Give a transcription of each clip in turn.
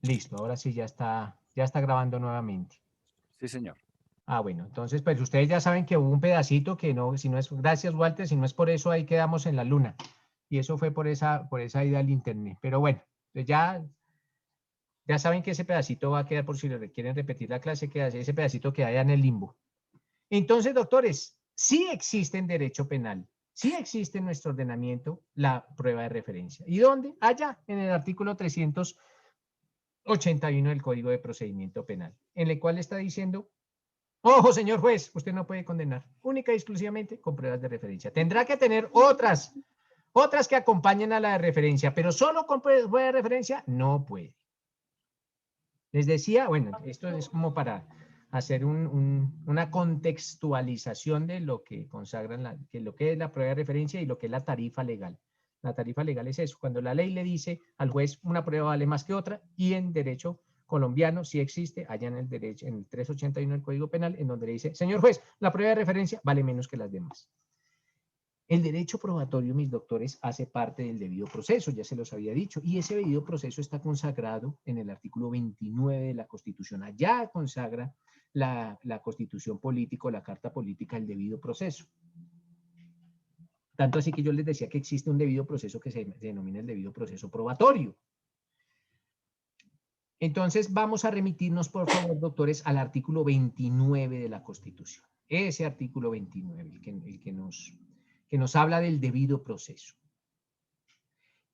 Listo, ahora sí ya está grabando nuevamente. Sí, señor. Ah, bueno, entonces pues ustedes ya saben que hubo un pedacito que no, si no es, gracias Walter, si no es por eso ahí quedamos en la luna. Y eso fue por esa ida al internet. Pero bueno, pues ya saben que ese pedacito va a quedar por si le quieren repetir la clase, que ese pedacito queda allá en el limbo. Entonces, doctores, sí existe en derecho penal, sí existe en nuestro ordenamiento la prueba de referencia. ¿Y dónde? Allá, en el artículo 381 del Código de Procedimiento Penal, en el cual está diciendo: ojo, señor juez, usted no puede condenar única y exclusivamente con pruebas de referencia. Tendrá que tener otras que acompañen a la de referencia, pero solo con pruebas de referencia no puede. Les decía, bueno, esto es como para hacer una contextualización de lo que consagran, lo que es la prueba de referencia y lo que es la tarifa legal. La tarifa legal es eso, cuando la ley le dice al juez una prueba vale más que otra, y en derecho colombiano sí existe, allá en el derecho, en el 381 del Código Penal, en donde le dice: señor juez, la prueba de referencia vale menos que las demás. El derecho probatorio, mis doctores, hace parte del debido proceso, ya se los había dicho, y ese debido proceso está consagrado en el artículo 29 de la Constitución. Allá consagra la Constitución política, la Carta Política, el debido proceso. Tanto así que yo les decía que existe un debido proceso que se denomina el debido proceso probatorio. Entonces vamos a remitirnos, por favor, doctores, al artículo 29 de la Constitución. Ese artículo 29, el que nos habla del debido proceso.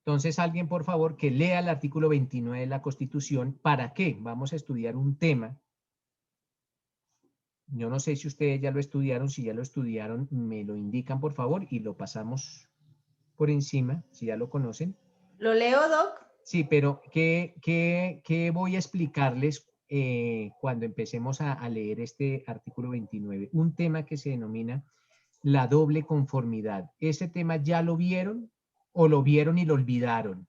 Entonces, alguien, por favor, que lea el artículo 29 de la Constitución. ¿Para qué? Vamos a estudiar un tema. Yo no sé si ustedes ya lo estudiaron. Si ya lo estudiaron, me lo indican, por favor, y lo pasamos por encima, si ya lo conocen. ¿Lo leo, Doc? Sí, pero ¿qué voy a explicarles cuando empecemos a leer este artículo 29? Un tema que se denomina la doble conformidad. ¿Ese tema ya lo vieron o lo vieron y lo olvidaron?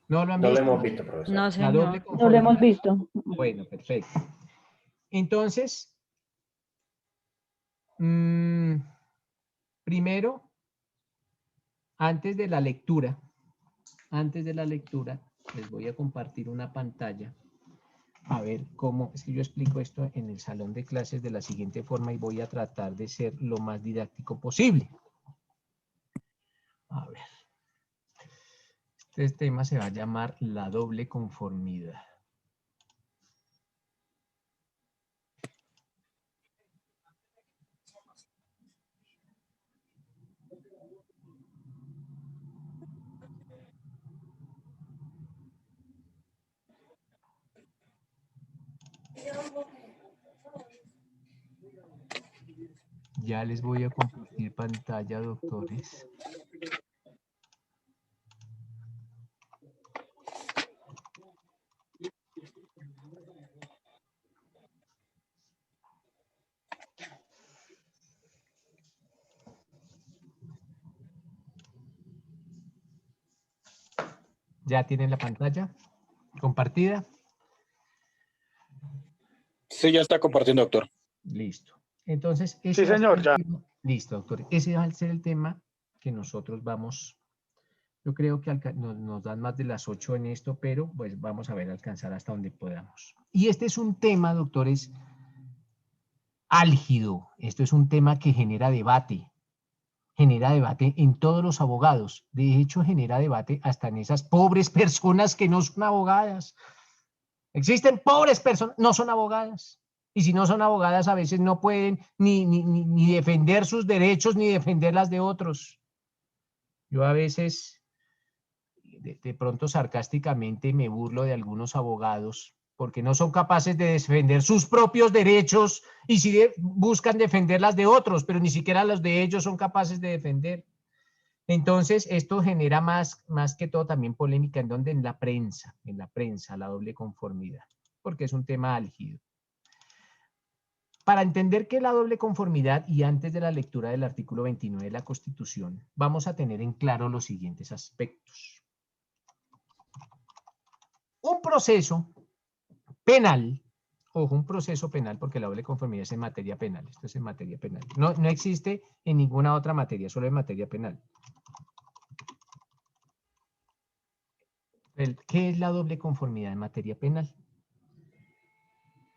¿No lo han visto? No lo hemos visto, profesor. No, La doble señor. conformidad. No lo hemos visto. Bueno, perfecto. Entonces, primero, antes de la lectura, les voy a compartir una pantalla. A ver cómo, es que yo explico esto en el salón de clases de la siguiente forma y voy a tratar de ser lo más didáctico posible. A ver. Este tema se va a llamar la doble conformidad. Ya les voy a compartir pantalla, doctores. ¿Ya tienen la pantalla compartida? Sí, ya está compartiendo, doctor. Listo. Entonces, Sí, señor, ya. Listo, doctor. Ese va a ser el tema que nosotros vamos, yo creo que nos dan más de las 8 en esto, pero pues vamos a ver, alcanzar hasta donde podamos. Y este es un tema, doctores, álgido. Esto es un tema que genera debate en todos los abogados. De hecho, genera debate hasta en esas pobres personas que no son abogadas. Existen pobres personas, no son abogadas. Y si no son abogadas, a veces no pueden ni defender sus derechos ni defender las de otros. Yo a veces, de pronto sarcásticamente, me burlo de algunos abogados porque no son capaces de defender sus propios derechos y sí buscan defender las de otros, pero ni siquiera los de ellos son capaces de defender. Entonces, esto genera más que todo también polémica en la prensa, la doble conformidad, porque es un tema álgido. Para entender qué es la doble conformidad y antes de la lectura del artículo 29 de la Constitución, vamos a tener en claro los siguientes aspectos. Un proceso penal, ojo, un proceso penal, porque la doble conformidad es en materia penal, esto es en materia penal. No existe en ninguna otra materia, solo en materia penal. ¿Qué es la doble conformidad en materia penal?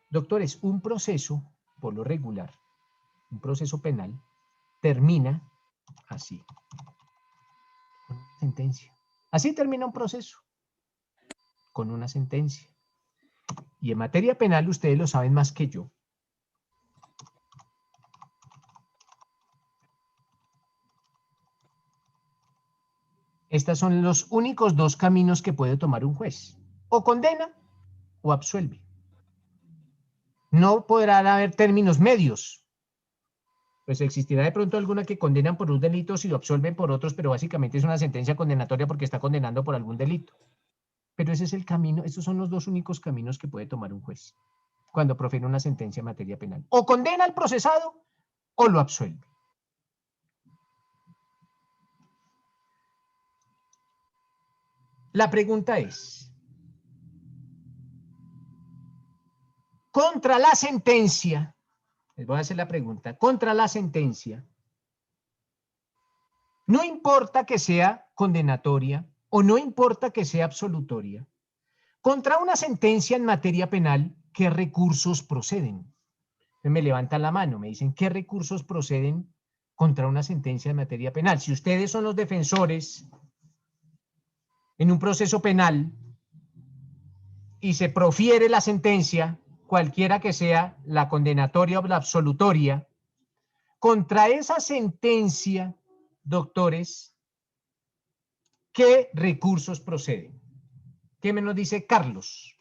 Doctores, un proceso, por lo regular, un proceso penal, termina así, con una sentencia. Así termina un proceso, con una sentencia. Y en materia penal, ustedes lo saben más que yo. Estos son los únicos dos caminos que puede tomar un juez. O condena o absuelve. No podrán haber términos medios. Pues existirá de pronto alguna que condenan por un delito y lo absuelven por otros, pero básicamente es una sentencia condenatoria porque está condenando por algún delito. Pero ese es el camino, estos son los dos únicos caminos que puede tomar un juez cuando profiere una sentencia en materia penal. O condena al procesado o lo absuelve. La pregunta es, contra la sentencia, les voy a hacer la pregunta, contra la sentencia, no importa que sea condenatoria o no importa que sea absolutoria, contra una sentencia en materia penal, ¿qué recursos proceden? Me levantan la mano, me dicen, ¿qué recursos proceden contra una sentencia en materia penal? Si ustedes son los defensores en un proceso penal y se profiere la sentencia, cualquiera que sea la condenatoria o la absolutoria, contra esa sentencia, doctores, ¿qué recursos proceden? ¿Qué me nos dice Carlos?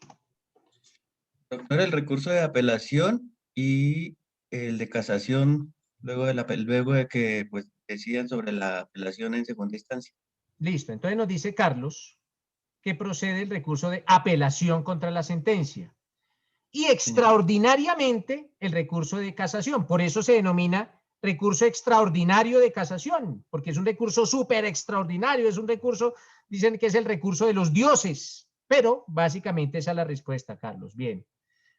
Doctor, el recurso de apelación y el de casación luego de que pues decidan sobre la apelación en segunda instancia. Listo, entonces nos dice Carlos que procede el recurso de apelación contra la sentencia y extraordinariamente el recurso de casación. Por eso se denomina recurso extraordinario de casación, porque es un recurso súper extraordinario, es un recurso, dicen que es el recurso de los dioses, pero básicamente esa es la respuesta, Carlos. Bien,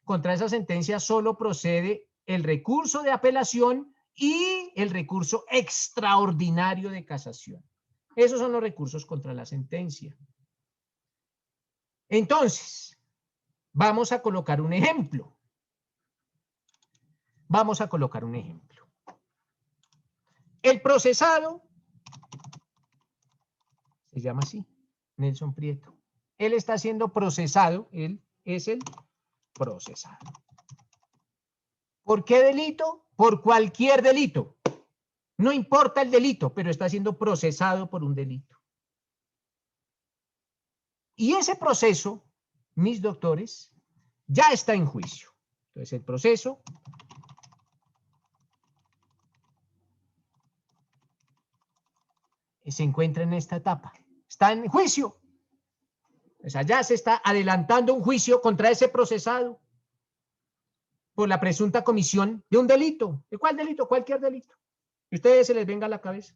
contra esa sentencia solo procede el recurso de apelación y el recurso extraordinario de casación. Esos son los recursos contra la sentencia. Entonces, vamos a colocar un ejemplo. Vamos a colocar un ejemplo. El procesado se llama así, Nelson Prieto. Él está siendo procesado, él es el procesado. ¿Por qué delito? Por cualquier delito. No importa el delito, pero está siendo procesado por un delito. Y ese proceso, mis doctores, ya está en juicio. Entonces el proceso se encuentra en esta etapa. Está en juicio. O sea, ya se está adelantando un juicio contra ese procesado por la presunta comisión de un delito. ¿De cuál delito? Cualquier delito. Y a ustedes se les venga a la cabeza.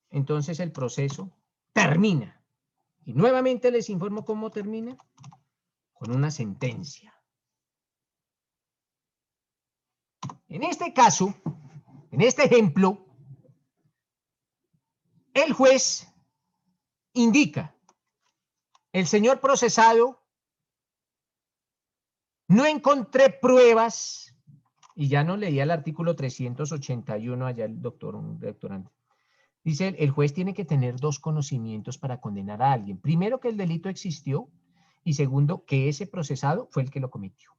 Entonces el proceso termina. Y nuevamente les informo cómo termina. Con una sentencia. En este caso, en este ejemplo, el juez indica, el señor procesado, no encontré pruebas, y ya no leía el artículo 381 allá el doctorante. Dice, el juez tiene que tener dos conocimientos para condenar a alguien. Primero, que el delito existió, y segundo, que ese procesado fue el que lo cometió.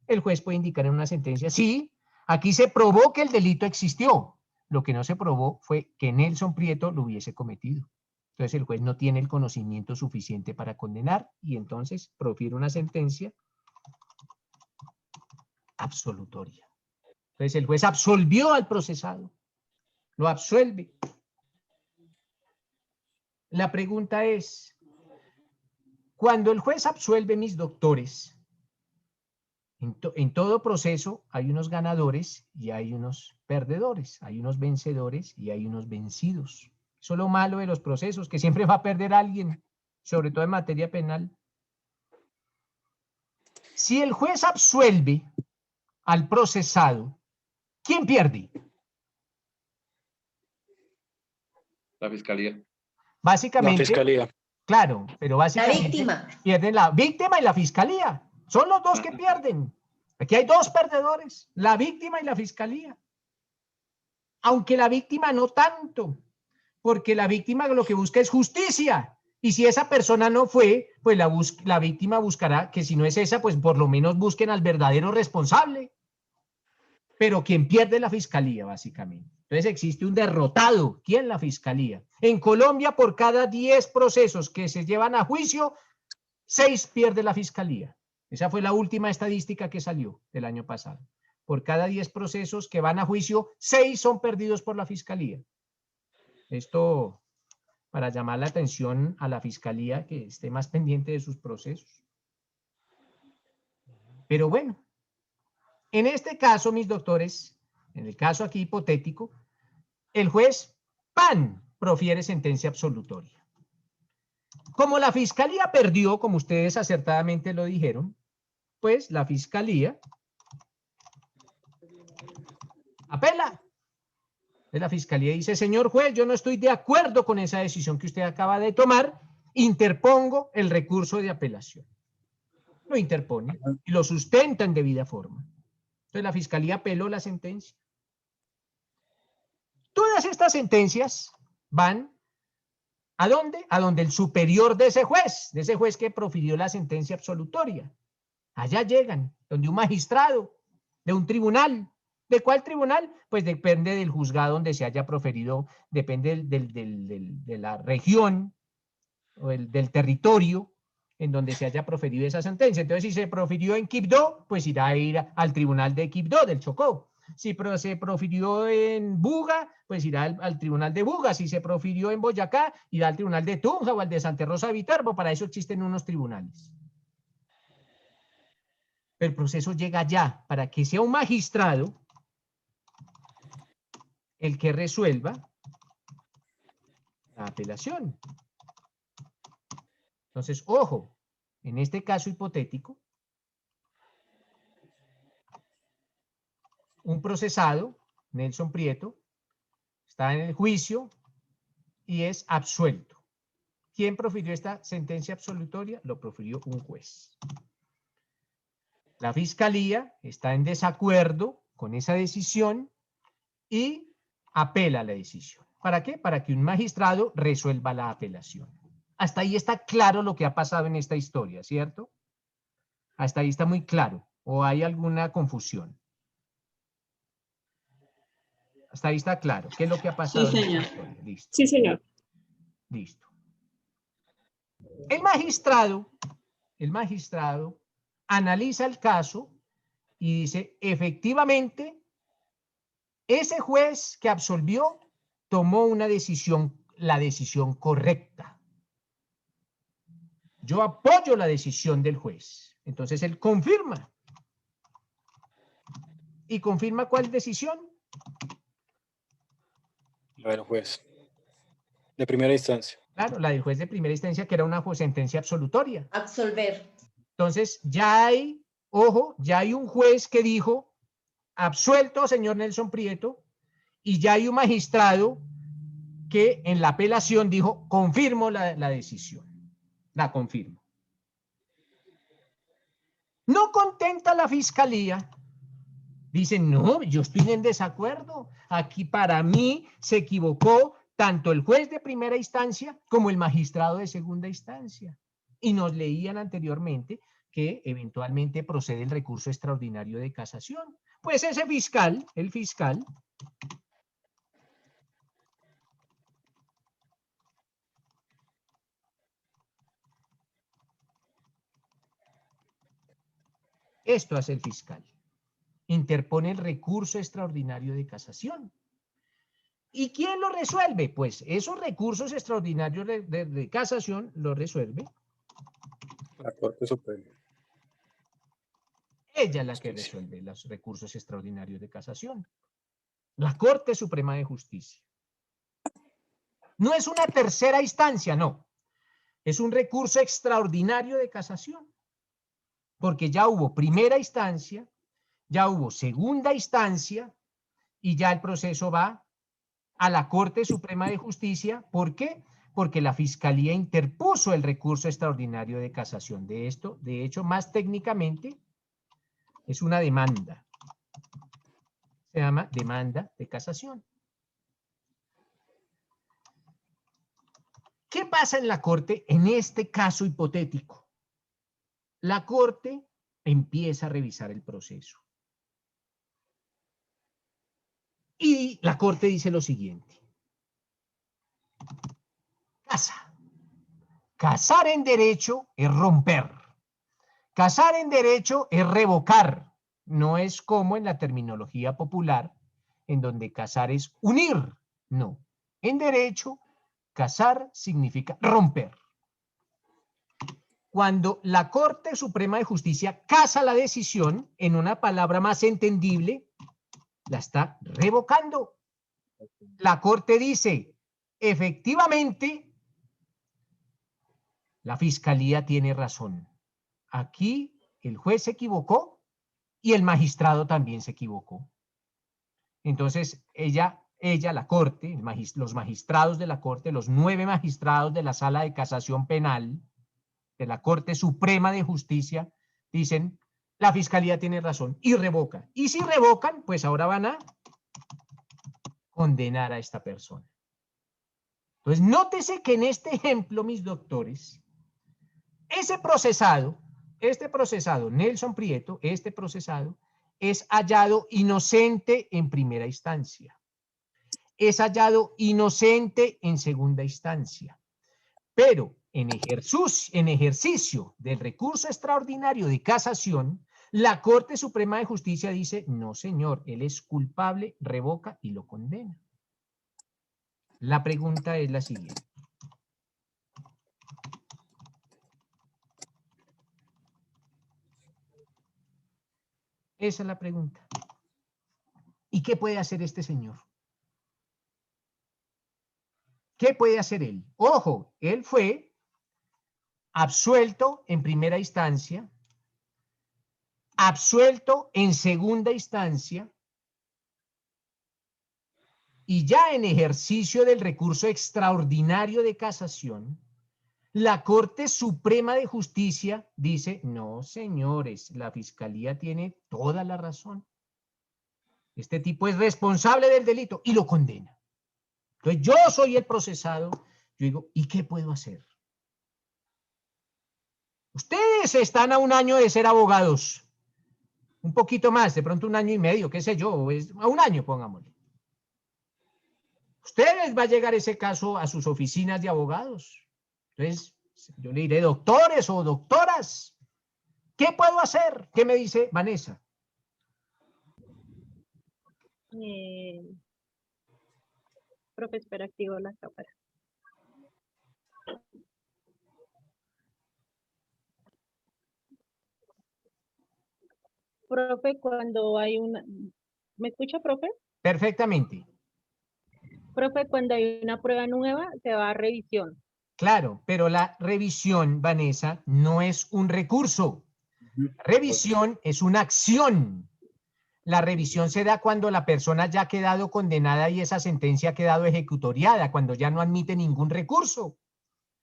El juez puede indicar en una sentencia, sí, aquí se probó que el delito existió. Lo que no se probó fue que Nelson Prieto lo hubiese cometido. Entonces el juez no tiene el conocimiento suficiente para condenar y entonces profiere una sentencia absolutoria. Entonces el juez absolvió al procesado, lo absuelve. La pregunta es, cuando el juez absuelve, mis doctores, en todo proceso hay unos ganadores y hay unos perdedores, hay unos vencedores y hay unos vencidos. Eso es lo malo de los procesos, que siempre va a perder alguien, sobre todo en materia penal. Si el juez absuelve al procesado, ¿quién pierde? La fiscalía. Básicamente, La fiscalía. claro, pero La básicamente víctima. pierden la víctima y la fiscalía. Son los dos que pierden. Aquí hay dos perdedores, la víctima y la fiscalía. Aunque la víctima no tanto, porque la víctima lo que busca es justicia. Y si esa persona no fue, pues la víctima buscará que si no es esa, pues por lo menos busquen al verdadero responsable. Pero quien pierde es la fiscalía, básicamente. Entonces existe un derrotado. ¿Quién? La fiscalía. En Colombia, por cada 10 procesos que se llevan a juicio, 6 pierde la fiscalía. Esa fue la última estadística que salió del año pasado. Por cada 10 procesos que van a juicio, 6 son perdidos por la fiscalía. Esto para llamar la atención a la fiscalía que esté más pendiente de sus procesos. Pero bueno, en este caso, mis doctores, en el caso aquí hipotético, el juez PAN profiere sentencia absolutoria. Como la fiscalía perdió, como ustedes acertadamente lo dijeron, pues la fiscalía apela. La fiscalía dice, señor juez, yo no estoy de acuerdo con esa decisión que usted acaba de tomar, interpongo el recurso de apelación. Lo interpone y lo sustenta en debida forma. Entonces la fiscalía apeló la sentencia. Todas estas sentencias van ¿a dónde? A donde el superior de ese juez que profirió la sentencia absolutoria. Allá llegan, donde un magistrado, de un tribunal. ¿De cuál tribunal? Pues depende del juzgado donde se haya proferido, depende de la región o del territorio en donde se haya proferido esa sentencia. Entonces, si se profirió en Quibdó, pues irá a ir al tribunal de Quibdó, del Chocó. Si se profirió en Buga, pues irá al tribunal de Buga. Si se profirió en Boyacá, irá al tribunal de Tunja o al de Santa Rosa de Viterbo. Para eso existen unos tribunales. El proceso llega allá para que sea un magistrado el que resuelva la apelación. Entonces, ojo, en este caso hipotético, un procesado, Nelson Prieto, está en el juicio y es absuelto. ¿Quién profirió esta sentencia absolutoria? Lo profirió un juez. La fiscalía está en desacuerdo con esa decisión y apela la decisión. ¿Para qué? Para que un magistrado resuelva la apelación. Hasta ahí está claro lo que ha pasado en esta historia, ¿cierto? Hasta ahí está muy claro. ¿O hay alguna confusión? Hasta ahí está claro. ¿Qué es lo que ha pasado en esta historia? Listo. Sí, señor. Listo. El magistrado analiza el caso y dice, efectivamente, ese juez que absolvió tomó una decisión, la decisión correcta. Yo apoyo la decisión del juez. Entonces él confirma. ¿Y confirma cuál decisión? La del juez. De primera instancia. Claro, la del juez de primera instancia, que era una sentencia absolutoria. Absolver. Entonces ya hay, ojo, ya hay un juez que dijo, absuelto, señor Nelson Prieto, y ya hay un magistrado que en la apelación dijo, confirmo la decisión. La confirmo. No contenta la fiscalía. Dicen, no, yo estoy en desacuerdo. Aquí para mí se equivocó tanto el juez de primera instancia como el magistrado de segunda instancia. Y nos leían anteriormente que eventualmente procede el recurso extraordinario de casación. Pues ese fiscal, el fiscal, esto hace el fiscal. Interpone el recurso extraordinario de casación. ¿Y quién lo resuelve? Pues esos recursos extraordinarios de casación lo resuelve La Corte Suprema. ella es la que resuelve los recursos extraordinarios de casación. La Corte Suprema de Justicia. No es una tercera instancia, no. Es un recurso extraordinario de casación. Porque ya hubo primera instancia, ya hubo segunda instancia y ya el proceso va a la Corte Suprema de Justicia. ¿Por qué? Porque la Fiscalía interpuso el recurso extraordinario de casación. De hecho, más técnicamente, es una demanda. Se llama demanda de casación. ¿Qué pasa en la Corte en este caso hipotético? La Corte empieza a revisar el proceso. Y la Corte dice lo siguiente. Casa. Casar en derecho es romper. Casar en derecho es revocar. No es como en la terminología popular, en donde casar es unir. No. En derecho, casar significa romper. Cuando la Corte Suprema de Justicia casa la decisión, en una palabra más entendible, la está revocando. La Corte dice, efectivamente, la Fiscalía tiene razón. Aquí el juez se equivocó y el magistrado también se equivocó. Entonces, la Corte, los magistrados de la Corte, los 9 magistrados de la Sala de Casación Penal, de la Corte Suprema de Justicia, dicen, la Fiscalía tiene razón y revocan. Y si revocan, pues ahora van a condenar a esta persona. Entonces, nótese que en este ejemplo, mis doctores, este procesado, Nelson Prieto, este procesado, es hallado inocente en primera instancia. Es hallado inocente en segunda instancia. Pero en ejercicio del recurso extraordinario de casación, la Corte Suprema de Justicia dice, no señor, él es culpable, revoca y lo condena. La pregunta es la siguiente. Esa es la pregunta. ¿Y qué puede hacer este señor? ¿Qué puede hacer él? Ojo, él fue absuelto en primera instancia, absuelto en segunda instancia, y ya en ejercicio del recurso extraordinario de casación, la Corte Suprema de Justicia dice, no, señores, la Fiscalía tiene toda la razón. Este tipo es responsable del delito y lo condena. Entonces yo soy el procesado. Yo digo, ¿y qué puedo hacer? Ustedes están a 1 año de ser abogados. Un poquito más, de pronto 1 año y medio, qué sé yo, a 1 año, pongámosle. Ustedes va a llegar ese caso a sus oficinas de abogados. Entonces, yo le diré, doctores o doctoras, ¿qué puedo hacer? ¿Qué me dice Vanessa? Profe, espera, activo la cámara. Profe, cuando hay una... ¿Me escucha, profe? Perfectamente. Profe, cuando hay una prueba nueva, se va a revisión. Claro, pero la revisión, Vanessa, no es un recurso. Revisión es una acción. La revisión se da cuando la persona ya ha quedado condenada y esa sentencia ha quedado ejecutoriada, cuando ya no admite ningún recurso.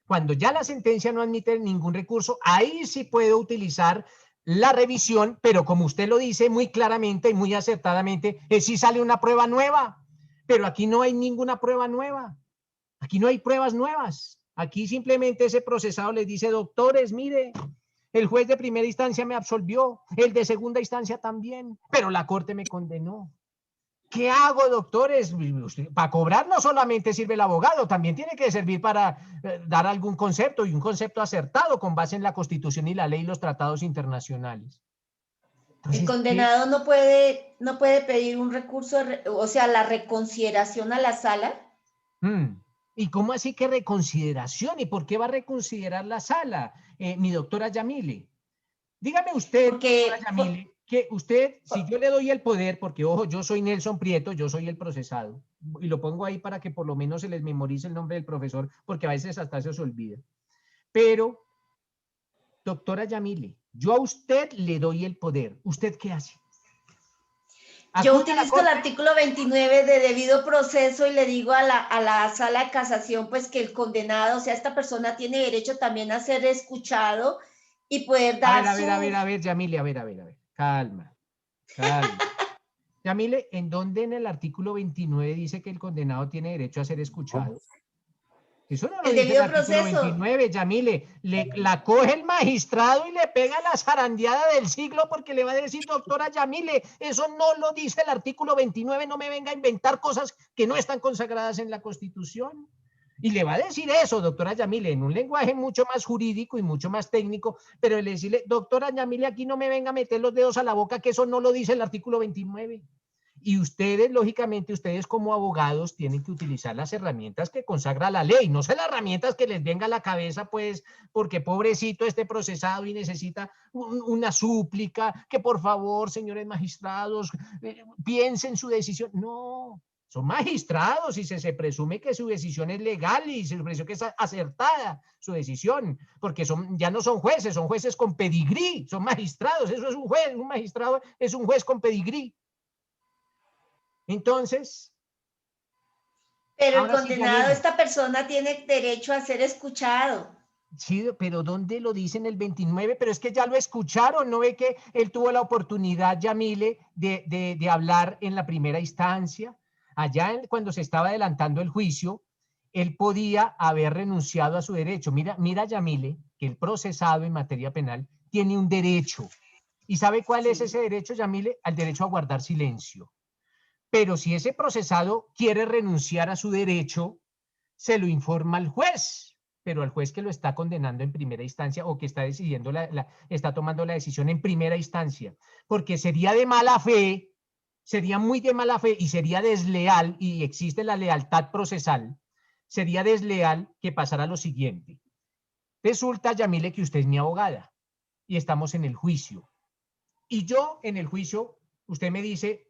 Cuando ya la sentencia no admite ningún recurso, ahí sí puedo utilizar la revisión, pero como usted lo dice muy claramente y muy acertadamente, es si sale una prueba nueva. Pero aquí no hay ninguna prueba nueva. Aquí no hay pruebas nuevas. Aquí simplemente ese procesado les dice, doctores, mire, el juez de primera instancia me absolvió, el de segunda instancia también, pero la Corte me condenó. ¿Qué hago, doctores? Para cobrar no solamente sirve el abogado, también tiene que servir para dar algún concepto y un concepto acertado con base en la Constitución y la ley y los tratados internacionales. Entonces, el condenado no puede pedir un recurso, o sea, la reconsideración a la sala. ¿Y cómo así que reconsideración? ¿Y por qué va a reconsiderar la sala, mi doctora Yamile? Dígame usted, doctora Yamile, que usted, si yo le doy el poder, porque ojo, yo soy Nelson Prieto, yo soy el procesado, y lo pongo ahí para que por lo menos se les memorice el nombre del profesor, porque a veces hasta se os olvida. Pero, doctora Yamile, yo a usted le doy el poder. ¿Usted qué hace? Yo acude a la utilizo el corte. artículo 29 de debido proceso y le digo a la sala de casación pues que el condenado, o sea, esta persona tiene derecho también a ser escuchado y poder dar su... A ver, Yamile, a ver. Calma, calma. Yamile, ¿en dónde en el artículo 29 dice que el condenado tiene derecho a ser escuchado? Eso no lo El dice el debido artículo proceso. 29, Yamile. La coge el magistrado y le pega la zarandeada del siglo porque le va a decir, doctora Yamile, eso no lo dice el artículo 29, no me venga a inventar cosas que no están consagradas en la Constitución. Y le va a decir eso, doctora Yamile, en un lenguaje mucho más jurídico y mucho más técnico, pero le decirle, doctora Yamile, aquí no me venga a meter los dedos a la boca, que eso no lo dice el artículo 29. Y ustedes, lógicamente, ustedes como abogados tienen que utilizar las herramientas que consagra la ley, no son las herramientas que les venga a la cabeza, pues, porque pobrecito esté procesado y necesita una súplica, que por favor, señores magistrados, piensen su decisión. No, son magistrados y se presume que su decisión es legal y se presume que es acertada su decisión, porque ya no son jueces con pedigrí, son magistrados, eso es un juez, un magistrado es un juez con pedigrí. Entonces, Pero el ahora sí, condenado, Yamile, esta persona tiene derecho a ser escuchado. sí, pero ¿dónde lo dice en el 29? Pero es que ya lo escucharon, ¿no ve que él tuvo la oportunidad, Yamile, de hablar en la primera instancia? Allá cuando se estaba adelantando el juicio, él podía haber renunciado a su derecho. Mira, Yamile, que el procesado en materia penal tiene un derecho. ¿Y sabe cuál es ese derecho, Yamile? Al derecho a guardar silencio. Pero si ese procesado quiere renunciar a su derecho, se lo informa al juez, pero al juez que lo está condenando en primera instancia o que está decidiendo está tomando la decisión en primera instancia, porque sería de mala fe, sería muy de mala fe y sería desleal, y existe la lealtad procesal, sería desleal que pasara lo siguiente. Resulta, Yamile, que usted es mi abogada y estamos en el juicio. Y yo en el juicio, usted me dice,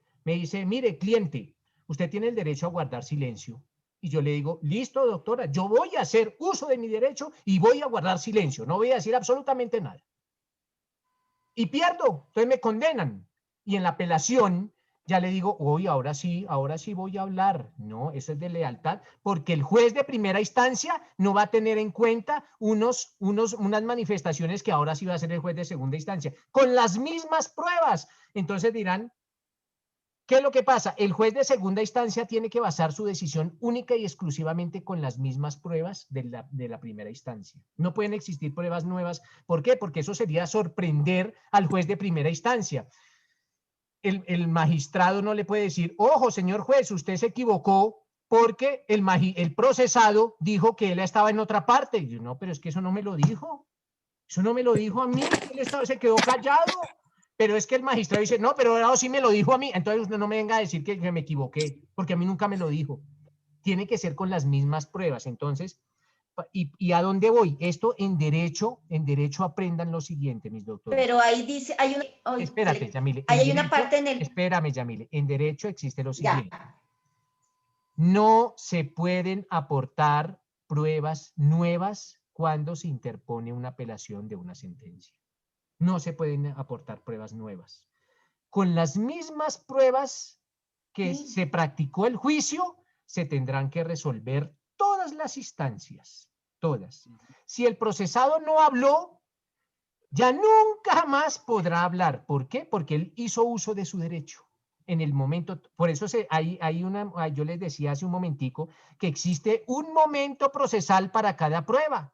mire, cliente, usted tiene el derecho a guardar silencio. Y yo le digo, listo, doctora, yo voy a hacer uso de mi derecho y voy a guardar silencio. No voy a decir absolutamente nada. Y pierdo, entonces me condenan. Y en la apelación ya le digo, hoy, ahora sí voy a hablar. No, eso es de lealtad, porque el juez de primera instancia no va a tener en cuenta unas manifestaciones que ahora sí va a ser el juez de segunda instancia, con las mismas pruebas. Entonces dirán, ¿qué es lo que pasa? El juez de segunda instancia tiene que basar su decisión única y exclusivamente con las mismas pruebas de la primera instancia. No pueden existir pruebas nuevas. ¿Por qué? Porque eso sería sorprender al juez de primera instancia. El magistrado no le puede decir, ojo, señor juez, usted se equivocó porque el procesado dijo que él estaba en otra parte. Y yo, no, pero es que eso no me lo dijo. Eso no me lo dijo a mí. Él se quedó callado. Pero es que el magistrado dice, no, pero ahora sí me lo dijo a mí. Entonces usted no me venga a decir que me equivoqué, porque a mí nunca me lo dijo. Tiene que ser con las mismas pruebas. Entonces, ¿y a dónde voy? Esto en derecho aprendan lo siguiente, mis doctores. Pero ahí dice, hay una... Espérate, Yamile. Ahí hay una parte en el... Espérame, Yamile. En derecho existe lo siguiente. Ya. No se pueden aportar pruebas nuevas cuando se interpone una apelación de una sentencia. No se pueden aportar pruebas nuevas. Con las mismas pruebas que se practicó el juicio, se tendrán que resolver todas las instancias, todas. Si el procesado no habló, ya nunca más podrá hablar. ¿Por qué? Porque él hizo uso de su derecho. En el momento, por eso yo les decía hace un momentico que existe un momento procesal para cada prueba.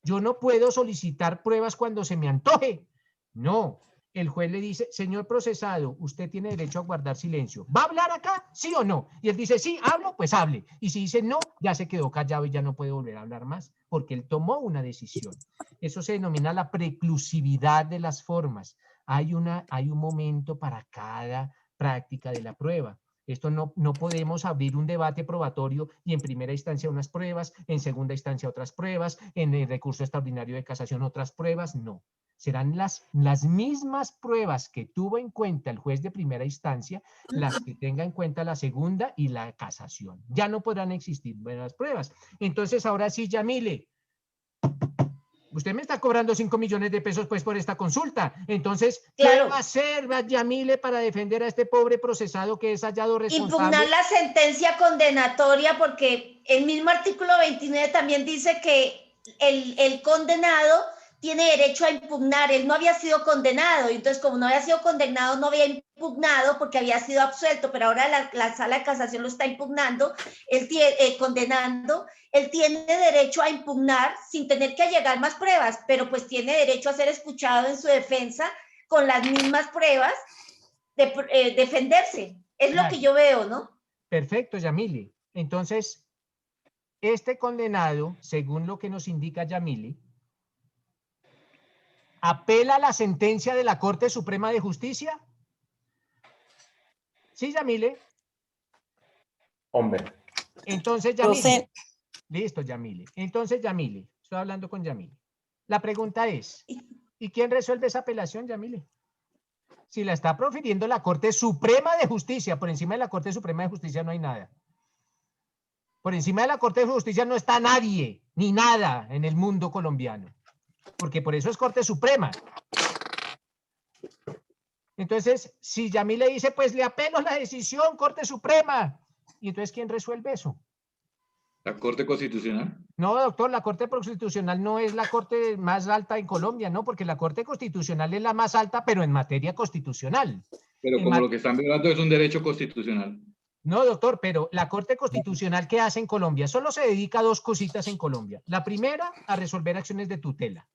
Yo no puedo solicitar pruebas cuando se me antoje. No, el juez le dice, señor procesado, usted tiene derecho a guardar silencio. ¿Va a hablar acá? ¿Sí o no? Y él dice, sí, hablo, pues hable. Y si dice no, ya se quedó callado y ya no puede volver a hablar más, porque él tomó una decisión. Eso se denomina la preclusividad de las formas. Hay un momento para cada práctica de la prueba. Esto no podemos abrir un debate probatorio y en primera instancia unas pruebas, en segunda instancia otras pruebas, en el recurso extraordinario de casación otras pruebas, no. Serán las mismas pruebas que tuvo en cuenta el juez de primera instancia, las que tenga en cuenta la segunda y la casación. Ya no podrán existir buenas pruebas. Entonces, ahora sí, Yamile, Usted me está cobrando 5 millones de pesos pues por esta consulta. Entonces, Claro. ¿qué va a hacer Yamile para defender a este pobre procesado que es hallado responsable? Impugnar la sentencia condenatoria, porque el mismo artículo 29 también dice que el condenado tiene derecho a impugnar. Él no había sido condenado, entonces como no había sido condenado, no había impugnado porque había sido absuelto, pero ahora la sala de casación lo está impugnando, condenando. Él tiene derecho a impugnar sin tener que allegar más pruebas, pero pues tiene derecho a ser escuchado en su defensa con las mismas pruebas de defenderse. Es Claro. lo que yo veo, ¿no? Perfecto, Yamile. Entonces, este condenado, según lo que nos indica Yamile, apela a la sentencia de la Corte Suprema de Justicia. ¿Sí, Yamile? Hombre. Entonces, Yamile. Profe. Listo, Yamile. Entonces, Yamile, estoy hablando con Yamile. La pregunta es, ¿y quién resuelve esa apelación, Yamile? Si la está profiriendo la Corte Suprema de Justicia, por encima de la Corte Suprema de Justicia no hay nada. Por encima de la Corte de Justicia no está nadie, ni nada en el mundo colombiano. Porque por eso es Corte Suprema. Entonces, si Yamile dice, pues le apelo la decisión, Corte Suprema. ¿Y entonces quién resuelve eso? ¿La Corte Constitucional? No, doctor, la Corte Constitucional no es la Corte más alta en Colombia, ¿no? Porque la Corte Constitucional es la más alta, pero en materia constitucional. Pero como lo que están violando es un derecho constitucional. No, doctor, pero la Corte Constitucional, ¿qué hace en Colombia? Solo se dedica a dos cositas en Colombia. La primera, a resolver acciones de tutela.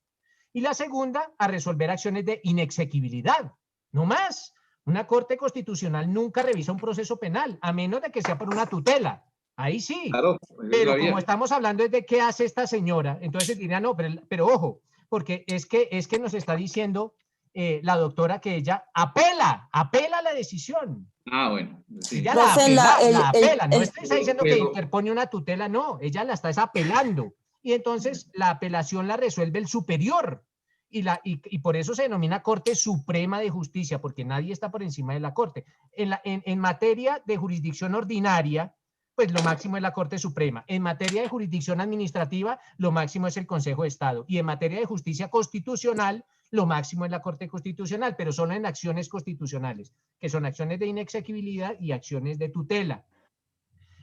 Y la segunda, a resolver acciones de inexequibilidad. No más. Una Corte Constitucional nunca revisa un proceso penal, a menos de que sea por una tutela. Ahí sí. Claro. Pero como estamos hablando es de qué hace esta señora, entonces diría, no, pero ojo, porque es que nos está diciendo la doctora que ella apela a la decisión. Ah, bueno. Sí. Ella Profe, la apela, no el- está diciendo que interpone una tutela, no, ella la está apelando. Y entonces la apelación la resuelve el superior. Y por eso se denomina Corte Suprema de Justicia, porque nadie está por encima de la Corte. En materia de jurisdicción ordinaria, pues lo máximo es la Corte Suprema. En materia de jurisdicción administrativa, lo máximo es el Consejo de Estado. Y en materia de justicia constitucional, lo máximo es la Corte Constitucional, pero solo en acciones constitucionales, que son acciones de inexequibilidad y acciones de tutela.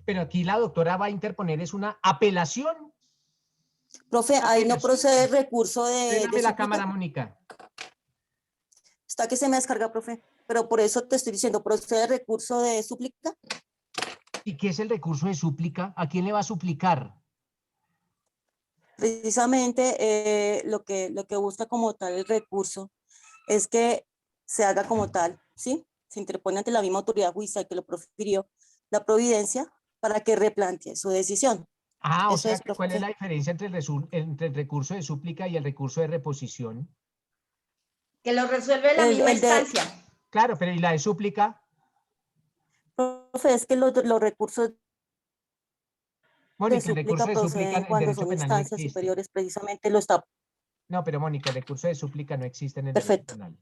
Pero aquí la doctora va a interponer es una apelación. Profe, ahí no procede el recurso de Déjame la súplica. cámara, Mónica. Está que se me descarga, profe. Pero por eso te estoy diciendo, ¿procede el recurso de súplica? ¿Y qué es el recurso de súplica? ¿A quién le va a suplicar? Precisamente lo que busca como tal el recurso es que se haga como tal, ¿sí? Se interpone ante la misma autoridad judicial que lo profirió la providencia para que replantee su decisión. Ah, o Eso sea, es, ¿cuál es profe. la diferencia entre el recurso de súplica y el recurso de reposición? Que lo resuelve la El- misma el de- instancia. Claro, pero ¿y la de súplica? Profe, es que los recursos de Mónica, el recurso súplica de súplica proceden en cuando derecho son penal no instancias existe. superiores, precisamente lo está. No, pero Mónica, el recurso de súplica no existe en el derecho Perfecto. penal.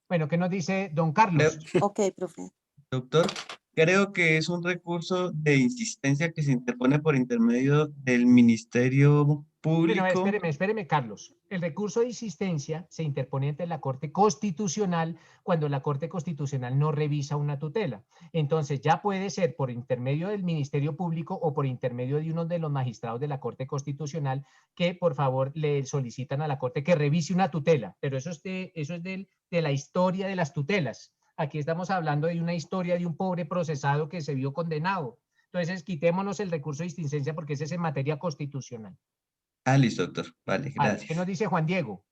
Bueno, ¿qué nos dice don Carlos? Ok, profe. Doctor, creo que es un recurso de insistencia que se interpone por intermedio del Ministerio Bueno, Público. espéreme, Carlos. El recurso de insistencia se interpone ante la Corte Constitucional cuando la Corte Constitucional no revisa una tutela. Entonces ya puede ser por intermedio del Ministerio Público o por intermedio de uno de los magistrados de la Corte Constitucional que por favor le solicitan a la Corte que revise una tutela. Pero eso es de la historia de las tutelas. Aquí estamos hablando de una historia de un pobre procesado que se vio condenado. Entonces quitémonos el recurso de insistencia porque ese es en materia constitucional. Ah, listo, doctor. Vale, Vale, gracias. ¿qué nos dice Juan Diego?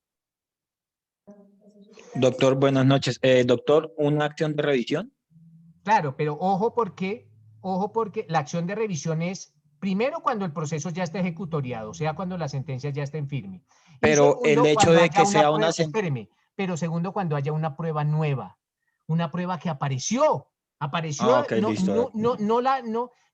Doctor, buenas noches. Doctor, ¿una acción de revisión? Claro, pero ojo porque la acción de revisión es primero cuando el proceso ya está ejecutoriado, o sea, cuando la sentencia ya está en firme. Y Pero el segundo, hecho cuando de haya que sea una espéreme, pero segundo, cuando haya una prueba nueva, una prueba que apareció, ok, listo.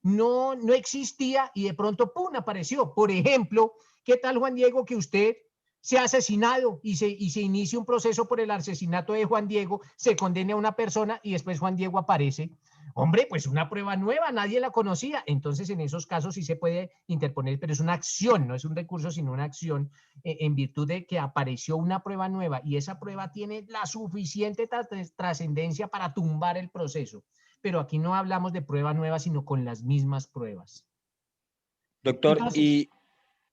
no existía y de pronto, ¡pum!, apareció. Por ejemplo, ¿qué tal, Juan Diego, que usted se ha asesinado y se inicie un proceso por el asesinato de Juan Diego, se condene a una persona y después Juan Diego aparece? Hombre, pues una prueba nueva, nadie la conocía. Entonces, en esos casos sí se puede interponer, pero es una acción, no es un recurso, sino una acción en virtud de que apareció una prueba nueva y esa prueba tiene la suficiente trascendencia para tumbar el proceso. Pero aquí no hablamos de prueba nueva, sino con las mismas pruebas. Doctor, Entonces,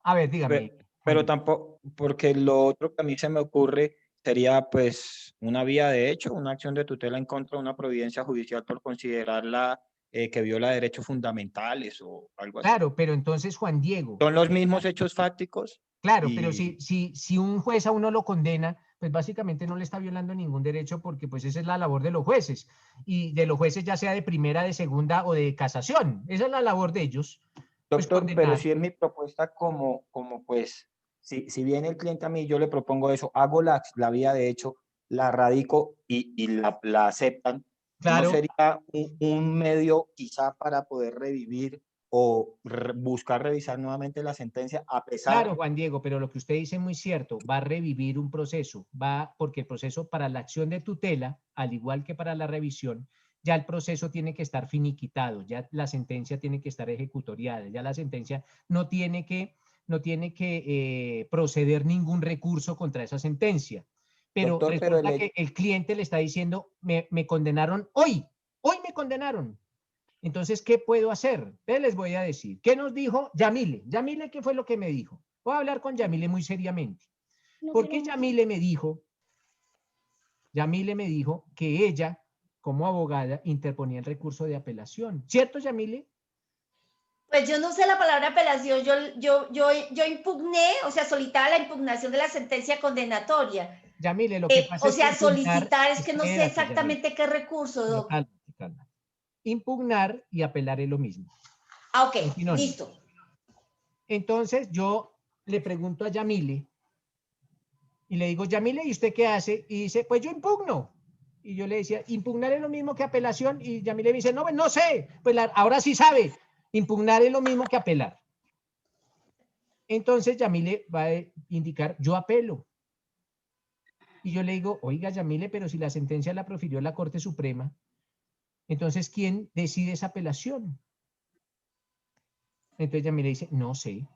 a ver, dígame. pero tampoco, porque lo otro que a mí se me ocurre sería pues una vía de hecho, una acción de tutela en contra de una providencia judicial por considerarla que viola derechos fundamentales o algo así. Claro, pero entonces, Juan Diego. Son los mismos hechos fácticos. Claro, pero si un juez a uno lo condena, pues básicamente no le está violando ningún derecho porque pues esa es la labor de los jueces. Y de los jueces ya sea de primera, de segunda o de casación. Esa es la labor de ellos. Pues, Doctor, condenar. pero si es mi propuesta como pues, si viene el cliente a mí, yo le propongo eso, hago la vía de hecho, la radico y la aceptan, Claro. ¿no sería un medio quizá para poder revivir o buscar revisar nuevamente la sentencia a pesar? Claro, Juan Diego, pero lo que usted dice es muy cierto, va a revivir un proceso, porque el proceso para la acción de tutela, al igual que para la revisión, ya el proceso tiene que estar finiquitado, ya la sentencia tiene que estar ejecutoriada, ya la sentencia no tiene que proceder ningún recurso contra esa sentencia. Pero Doctor, resulta que el cliente le está diciendo, me condenaron hoy me condenaron. Entonces, ¿qué puedo hacer? Les voy a decir. ¿Qué nos dijo Yamile? Yamile, ¿qué fue lo que me dijo? Voy a hablar con Yamile muy seriamente. Porque Yamile me dijo que ella, como abogada, interponía el recurso de apelación. ¿Cierto, Yamile? Pues yo no usé la palabra apelación, yo impugné, o sea, solicitaba la impugnación de la sentencia condenatoria. Yamile, lo que pasa o sea, es que solicitar, es que no sé exactamente Yamile, qué recurso, Doc. Calma. Impugnar y apelar es lo mismo. Ah, ok, listo. Entonces yo le pregunto a Yamile y le digo, Yamile, ¿y usted qué hace? Y dice, pues yo impugno. Y yo le decía, impugnar es lo mismo que apelación. Y Yamile me dice, no, pues no sé. Pues ahora sí sabe. Impugnar es lo mismo que apelar. Entonces Yamile va a indicar, yo apelo. Y yo le digo, oiga, Yamile, pero si la sentencia la profirió la Corte Suprema, entonces, ¿quién decide esa apelación? Entonces Yamile dice, no sé.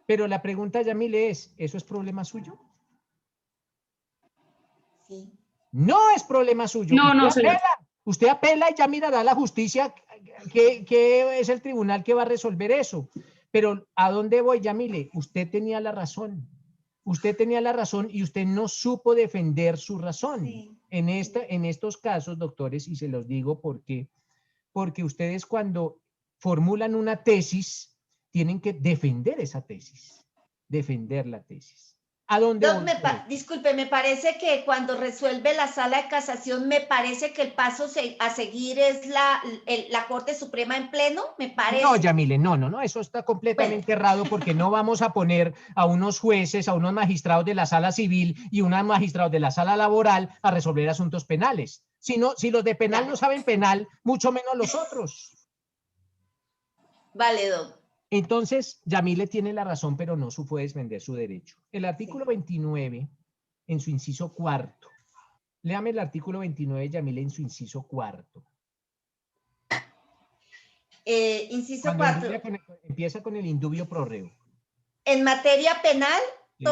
Pero la pregunta, Yamile, es, ¿eso es problema suyo? Sí. No es problema suyo. No, señor. Usted apela y ya mirará la justicia que es el tribunal que va a resolver eso. Pero ¿a dónde voy, Yamile? Usted tenía la razón. Usted tenía la razón y usted no supo defender su razón. Sí. En estos casos, doctores, y se los digo porque ustedes cuando formulan una tesis, tienen que defender esa tesis, defender la tesis. ¿A dónde Doc, voy? disculpe, me parece que cuando resuelve la sala de casación, me parece que el paso a seguir es la Corte Suprema en pleno, me parece. No, Yamile, no, eso está completamente errado porque no vamos a poner a unos jueces, a unos magistrados de la sala civil y unos magistrados de la sala laboral a resolver asuntos penales. Si los de penal no saben penal, mucho menos los otros. Vale, Doc. Entonces, Yamile tiene la razón, pero no supo defender su derecho. El artículo 29, en su inciso cuarto. Léame el artículo 29, Yamile, en su inciso cuarto. Inciso 4. Empieza con el indubio pro reo. En materia penal, Sí.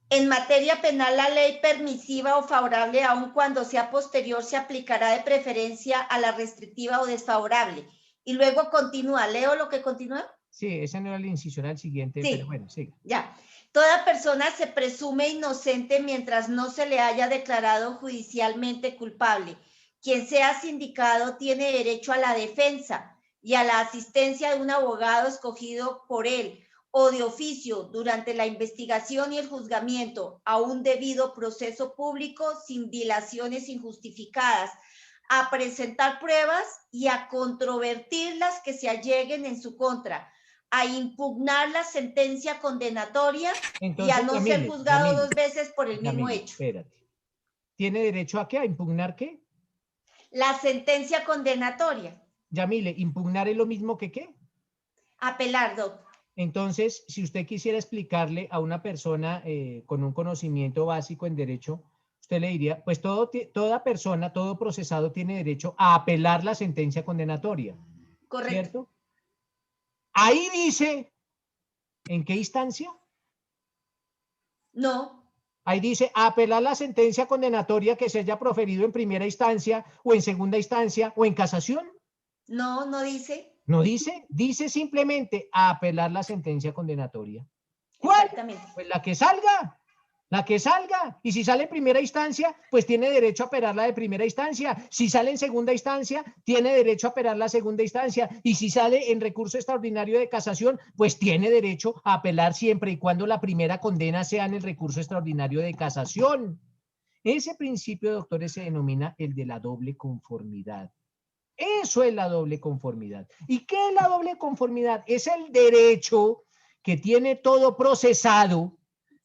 en materia penal, la ley permisiva o favorable, aun cuando sea posterior, se aplicará de preferencia a la restrictiva o desfavorable. Y luego continúa. ¿Leo lo que continúa? Sí, ese no era el inciso, era el siguiente, sí, pero bueno, sí. Ya. Toda persona se presume inocente mientras no se le haya declarado judicialmente culpable. Quien sea sindicado tiene derecho a la defensa y a la asistencia de un abogado escogido por él o de oficio durante la investigación y el juzgamiento a un debido proceso público sin dilaciones injustificadas, a presentar pruebas y a controvertir las que se alleguen en su contra, a impugnar la sentencia condenatoria. Entonces, y a no ser juzgado dos veces por el mismo hecho. Espérate. ¿Tiene derecho a qué? ¿A impugnar qué? La sentencia condenatoria. Yamile, ¿impugnar es lo mismo que qué? Apelar, Doc. Entonces, si usted quisiera explicarle a una persona con un conocimiento básico en derecho usted le diría, pues toda persona, todo procesado tiene derecho a apelar la sentencia condenatoria. Correcto. ¿Cierto? Ahí dice, ¿en qué instancia? No, Ahí dice, a apelar la sentencia condenatoria que se haya proferido en primera instancia o en segunda instancia o en casación. no, no dice. No dice, dice simplemente a apelar la sentencia condenatoria. ¿Cuál? Exactamente. Pues la que salga. La que salga. Y si sale en primera instancia, pues tiene derecho a apelar la de primera instancia. Si sale en segunda instancia, tiene derecho a apelar la segunda instancia. Y si sale en recurso extraordinario de casación, pues tiene derecho a apelar siempre y cuando la primera condena sea en el recurso extraordinario de casación. Ese principio, doctores, se denomina el de la doble conformidad. Eso es la doble conformidad. ¿Y qué es la doble conformidad? Es el derecho que tiene todo procesado,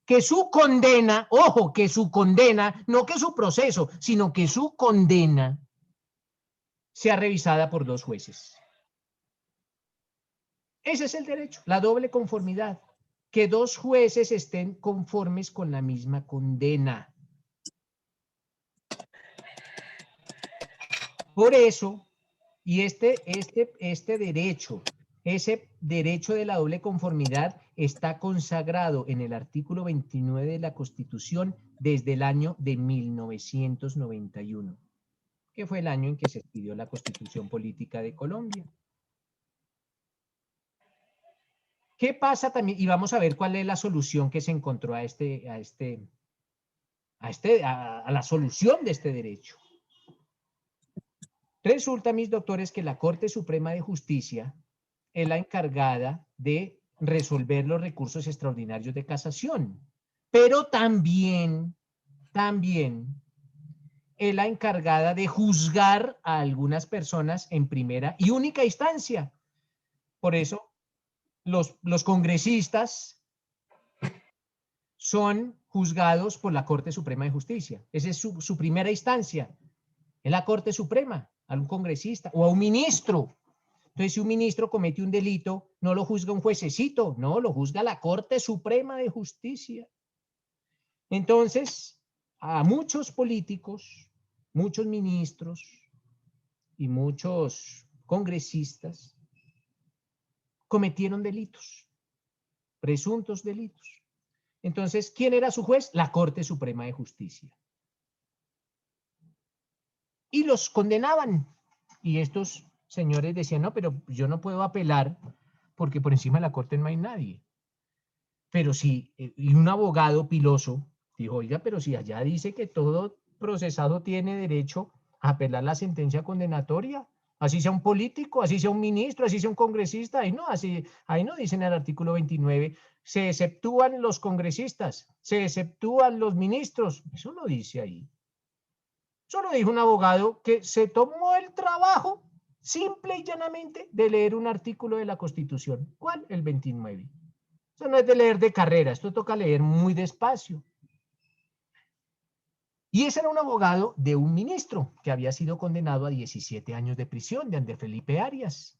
que su condena, ojo, que su condena, no que su proceso, sino que su condena sea revisada por dos jueces. Ese es el derecho, la doble conformidad, que dos jueces estén conformes con la misma condena. Por eso, y este derecho, ese derecho de la doble conformidad está consagrado en el artículo 29 de la Constitución desde el año de 1991, que fue el año en que se expidió la Constitución Política de Colombia. ¿Qué pasa también? Y vamos a ver cuál es la solución que se encontró a la solución de este derecho. Resulta, mis doctores, que la Corte Suprema de Justicia es la encargada de resolver los recursos extraordinarios de casación, pero también es la encargada de juzgar a algunas personas en primera y única instancia. Por eso, los congresistas son juzgados por la Corte Suprema de Justicia. Esa es su primera instancia. Es la Corte Suprema, a un congresista o a un ministro. Entonces, si un ministro comete un delito, no lo juzga un juececito, no, lo juzga la Corte Suprema de Justicia. Entonces, a muchos políticos, muchos ministros y muchos congresistas cometieron delitos, presuntos delitos. Entonces, ¿quién era su juez? La Corte Suprema de Justicia. Y los condenaban. Y estos señores decían, no, pero yo no puedo apelar porque por encima de la Corte no hay nadie. Pero si, y un abogado piloso dijo, oiga, pero si allá dice que todo procesado tiene derecho a apelar la sentencia condenatoria, así sea un político, así sea un ministro, así sea un congresista, ahí no dice en el artículo 29, se exceptúan los congresistas, se exceptúan los ministros, eso lo dice ahí. Solo dijo un abogado que se tomó el trabajo simple y llanamente de leer un artículo de la Constitución. ¿Cuál? El 29. Eso no es de leer de carrera, esto toca leer muy despacio. Y ese era un abogado de un ministro que había sido condenado a 17 años de prisión, de Andrés Felipe Arias.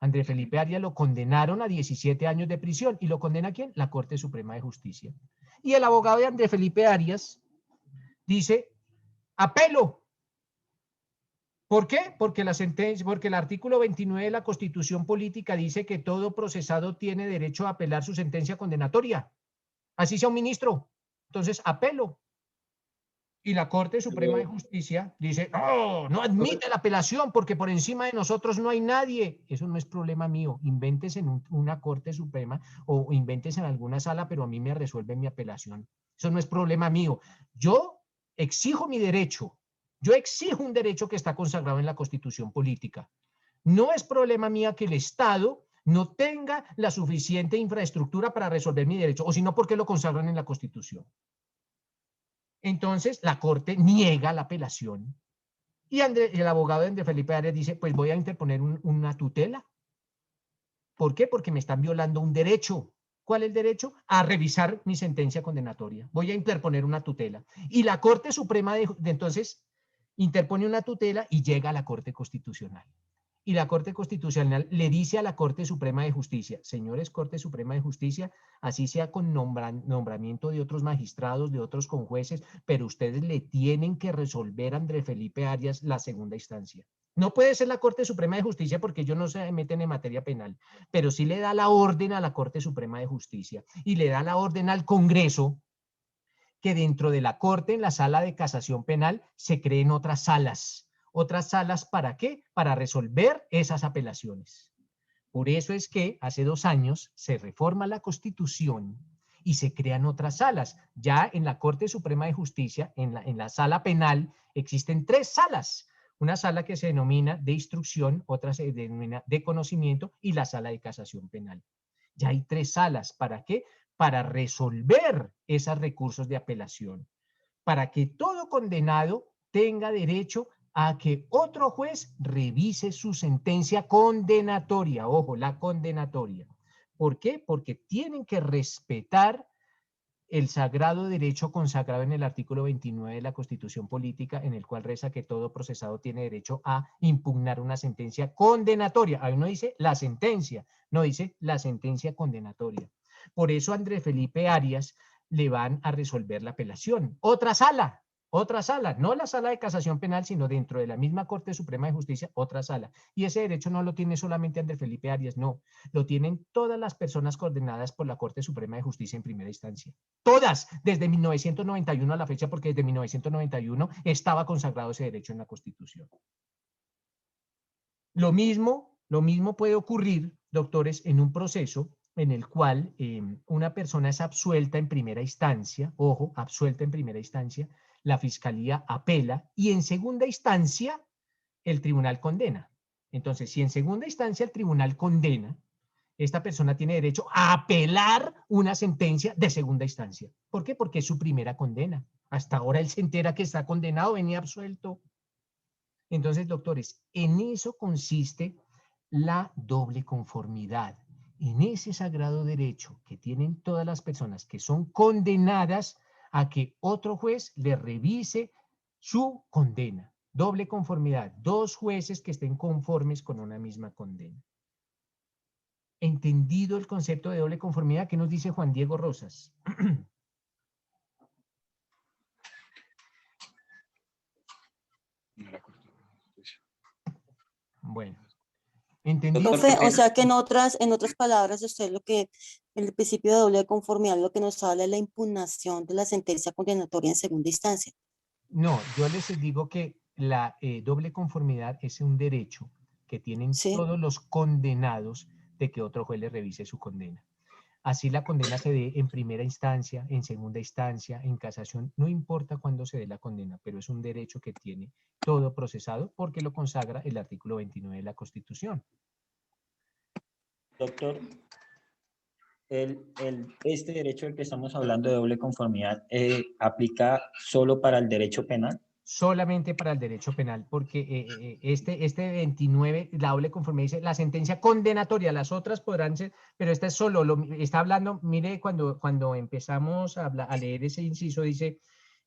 Andrés Felipe Arias lo condenaron a 17 años de prisión. ¿Y lo condena quién? La Corte Suprema de Justicia. Y el abogado de Andrés Felipe Arias dice, apelo. ¿Por qué? Porque el artículo 29 de la Constitución Política dice que todo procesado tiene derecho a apelar su sentencia condenatoria. Así sea un ministro. Entonces, apelo. Y la Corte Suprema de Justicia dice, no admite la apelación porque por encima de nosotros no hay nadie. Eso no es problema mío. Inventes en una Corte Suprema o inventes en alguna sala, pero a mí me resuelve mi apelación. Eso no es problema mío. Yo exijo mi derecho. Yo exijo un derecho que está consagrado en la Constitución Política. No es problema mío que el Estado no tenga la suficiente infraestructura para resolver mi derecho, o si no, ¿por qué lo consagran en la Constitución? Entonces, la Corte niega la apelación y el abogado de Andrés Felipe Arias dice, pues voy a interponer una tutela. ¿Por qué? Porque me están violando un derecho. ¿Cuál es el derecho? A revisar mi sentencia condenatoria. Voy a interponer una tutela. Y la Corte Suprema de entonces interpone una tutela y llega a la Corte Constitucional. y la Corte Constitucional le dice a la Corte Suprema de Justicia, señores Corte Suprema de Justicia, así sea con nombramiento de otros magistrados, de otros conjueces, pero ustedes le tienen que resolver a Andrés Felipe Arias la segunda instancia. No puede ser la Corte Suprema de Justicia porque ellos no se meten en materia penal, pero sí le da la orden a la Corte Suprema de Justicia y le da la orden al Congreso que dentro de la Corte, en la sala de casación penal, se creen otras salas. ¿Otras salas para qué? Para resolver esas apelaciones. Por eso es que hace 2 años se reforma la Constitución y se crean otras salas. Ya en la Corte Suprema de Justicia, en la sala penal, existen 3 salas. Una sala que se denomina de instrucción, otra se denomina de conocimiento y la sala de casación penal. Ya hay 3 salas. ¿Para qué? Para resolver esos recursos de apelación. Para que todo condenado tenga derecho a que otro juez revise su sentencia condenatoria. Ojo, la condenatoria. ¿Por qué? Porque tienen que respetar el sagrado derecho consagrado en el artículo 29 de la Constitución Política, en el cual reza que todo procesado tiene derecho a impugnar una sentencia condenatoria. Ahí no dice la sentencia, no dice la sentencia condenatoria. Por eso a Andrés Felipe Arias le van a resolver la apelación. Otra sala, no la sala de casación penal, sino dentro de la misma Corte Suprema de Justicia, otra sala. Y ese derecho no lo tiene solamente Andrés Felipe Arias, no. Lo tienen todas las personas condenadas por la Corte Suprema de Justicia en primera instancia. Todas, desde 1991 a la fecha, porque desde 1991 estaba consagrado ese derecho en la Constitución. Lo mismo puede ocurrir, doctores, en un proceso en el cual una persona es absuelta en primera instancia, ojo, absuelta en primera instancia, la fiscalía apela y en segunda instancia el tribunal condena. Entonces, si en segunda instancia el tribunal condena, esta persona tiene derecho a apelar una sentencia de segunda instancia. ¿Por qué? Porque es su primera condena. Hasta ahora él se entera que está condenado, venía absuelto. Entonces, doctores, en eso consiste la doble conformidad. En ese sagrado derecho que tienen todas las personas que son condenadas a que otro juez le revise su condena. Doble conformidad, 2 jueces que estén conformes con una misma condena. ¿Entendido el concepto de doble conformidad? ¿Qué nos dice Juan Diego Rosas? Bueno. ¿Entendido? Profe, o sea que en otras palabras, usted lo que, el principio de doble conformidad, lo que nos habla es la impugnación de la sentencia condenatoria en segunda instancia. No, yo les digo que la doble conformidad es un derecho que tienen todos los condenados de que otro juez le revise su condena. Así la condena se dé en primera instancia, en segunda instancia, en casación, no importa cuándo se dé la condena, pero es un derecho que tiene todo procesado porque lo consagra el artículo 29 de la Constitución. Doctor, este derecho del que estamos hablando de doble conformidad, ¿aplica solo para el derecho penal? Solamente para el derecho penal, porque este 29, la doble conformidad dice la sentencia condenatoria, las otras podrán ser, pero esta es solo, está hablando, mire, cuando empezamos a leer ese inciso, dice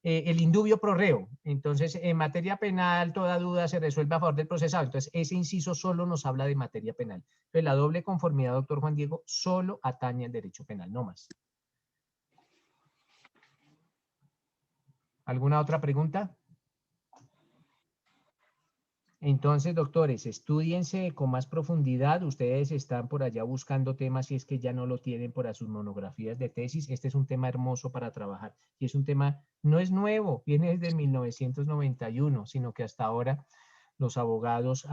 el indubio pro reo. Entonces, en materia penal, toda duda se resuelve a favor del procesado. Entonces, ese inciso solo nos habla de materia penal. Entonces, la doble conformidad, doctor Juan Diego, solo atañe al derecho penal, no más. ¿Alguna otra pregunta? Entonces, doctores, estúdiense con más profundidad. Ustedes están por allá buscando temas si es que ya no lo tienen para sus monografías de tesis. Este es un tema hermoso para trabajar. Y es un tema, no es nuevo, viene desde 1991, sino que hasta ahora los abogados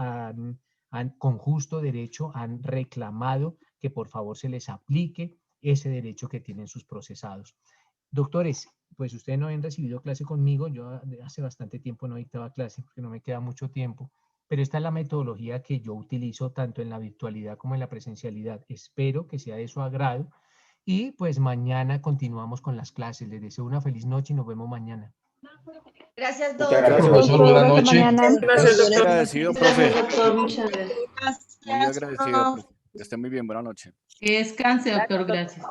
con justo derecho han reclamado que por favor se les aplique ese derecho que tienen sus procesados. Doctores, pues ustedes no han recibido clase conmigo, yo hace bastante tiempo no dictaba clase porque no me queda mucho tiempo, pero esta es la metodología que yo utilizo tanto en la virtualidad como en la presencialidad. Espero que sea de su agrado y pues mañana continuamos con las clases. Les deseo una feliz noche y nos vemos mañana. Gracias, Muchas doctor. gracias, profesor. Buenas noches. Gracias, Muy doctor. agradecido, profe. Doctor, muchas gracias. Muy agradecido, profe. Que esté muy bien. Buenas noches. Que descanse, doctor. Gracias.